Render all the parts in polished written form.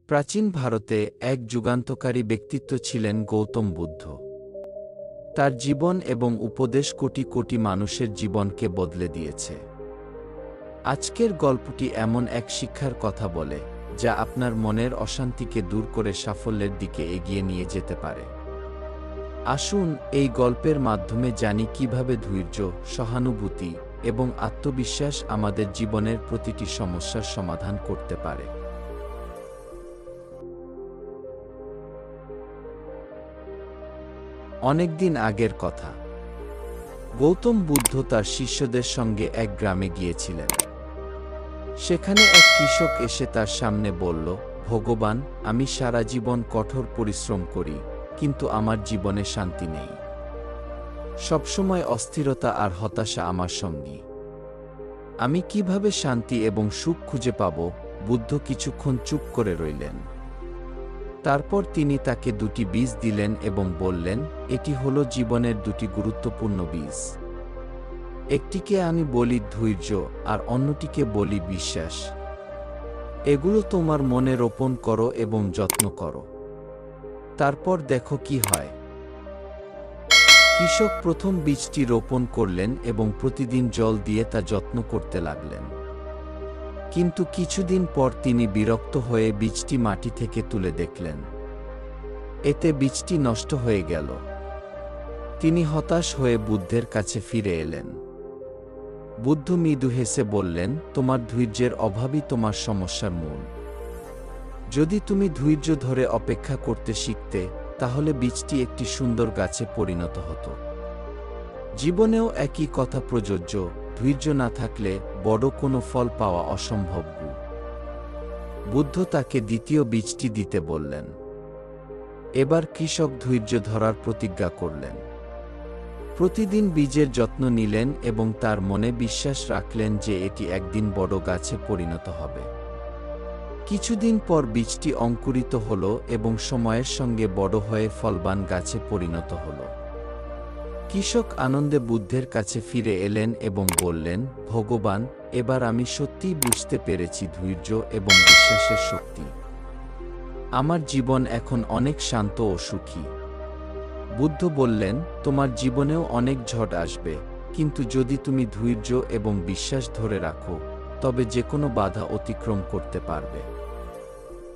প্রাচীন ভারতে এক যুগান্তকারী ব্যক্তিত্ব ছিলেন গৌতম বুদ্ধ। তার জীবন এবং উপদেশ কোটি কোটি মানুষের জীবনকে বদলে দিয়েছে। আজকের গল্পটি এমন এক শিক্ষার কথা বলে, যা আপনার মনের অশান্তিকে দূর করে সাফল্যের দিকে এগিয়ে নিয়ে যেতে পারে। আসুন এই গল্পের মাধ্যমে জানি কিভাবে ধৈর্য, সহানুভূতি এবং আত্মবিশ্বাস আমাদের জীবনের প্রতিটি সমস্যার সমাধান করতে পারে। অনেকদিন আগের কথা। গৌতম বুদ্ধ তার শিষ্যদের সঙ্গে এক গ্রামে গিয়েছিলেন। সেখানে এক কৃষক এসে তার সামনে বলল, ভগবান, আমি সারা জীবন কঠোর পরিশ্রম করি, কিন্তু আমার জীবনে শান্তি নেই। সবসময় অস্থিরতা আর হতাশা আমার সঙ্গী। আমি কিভাবে শান্তি এবং সুখ খুঁজে পাব? বুদ্ধ কিছুক্ষণ চুপ করে রইলেন। তারপর তিনি তাকে দুটি বীজ দিলেন এবং বললেন, এটি হলো জীবনের দুটি গুরুত্বপূর্ণ বীজ। একটিকে আমি বলি ধৈর্য, আর অন্যটিকে বলি বিশ্বাস। এগুলো তোমার মনে রোপণ করো এবং যত্ন করো। তারপর দেখো কি হয়। কৃষক প্রথম বীজটি রোপণ করলেন এবং প্রতিদিন জল দিয়ে তা যত্ন করতে লাগলেন। কিন্তু কিছুদিন পর তিনি বিরক্ত হয়ে বীজটি মাটি থেকে তুলে দেখলেন। এতে বীজটি নষ্ট হয়ে গেল। তিনি হতাশ হয়ে বুদ্ধের কাছে ফিরে এলেন। বুদ্ধ মৃদু হেসে বললেন, তোমার ধৈর্যের অভাবই তোমার সমস্যার মূল। যদি তুমি ধৈর্য ধরে অপেক্ষা করতে শিখতে, তাহলে বীজটি একটি সুন্দর গাছে পরিণত হতো। জীবনেও একই কথা প্রযোজ্য, ধৈর্য না থাকলে বড় কোনো ফল পাওয়া অসম্ভব। বুদ্ধ তাকে দ্বিতীয় বীজটি দিতে বললেন। এবার কৃষক ধৈর্য ধরার প্রতিজ্ঞা করলেন। প্রতিদিন বীজের যত্ন নিলেন এবং তার মনে বিশ্বাস রাখলেন যে এটি একদিন বড় গাছে পরিণত হবে। কিছুদিন পর বীজটি অঙ্কুরিত হল এবং সময়ের সঙ্গে বড় হয়ে ফলবান গাছে পরিণত হল। কৃষক আনন্দে বুদ্ধের কাছে ফিরে এলেন এবং বললেন, ভগবান, এবার আমি সত্যিই বুঝতে পেরেছি ধৈর্য এবং বিশ্বাসের শক্তি। আমার জীবন এখন অনেক শান্ত ও সুখী। বুদ্ধ বললেন, তোমার জীবনেও অনেক ঝড় আসবে, কিন্তু যদি তুমি ধৈর্য এবং বিশ্বাস ধরে রাখো, তবে যে কোনো বাধা অতিক্রম করতে পারবে।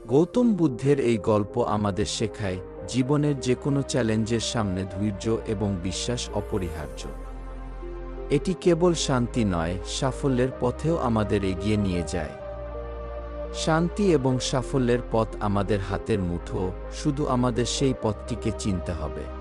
গৌতম বুদ্ধের এই গল্প আমাদের শেখায়, জীবনের যে কোনো চ্যালেঞ্জের সামনে ধৈর্য এবং বিশ্বাস অপরিহার্য। এটি কেবল শান্তি নয়, সাফল্যের পথেও আমাদের এগিয়ে নিয়ে যায়। শান্তি এবং সাফল্যের পথ আমাদের হাতের মুঠো, শুধু আমাদের সেই পথটিকে চিনতে হবে।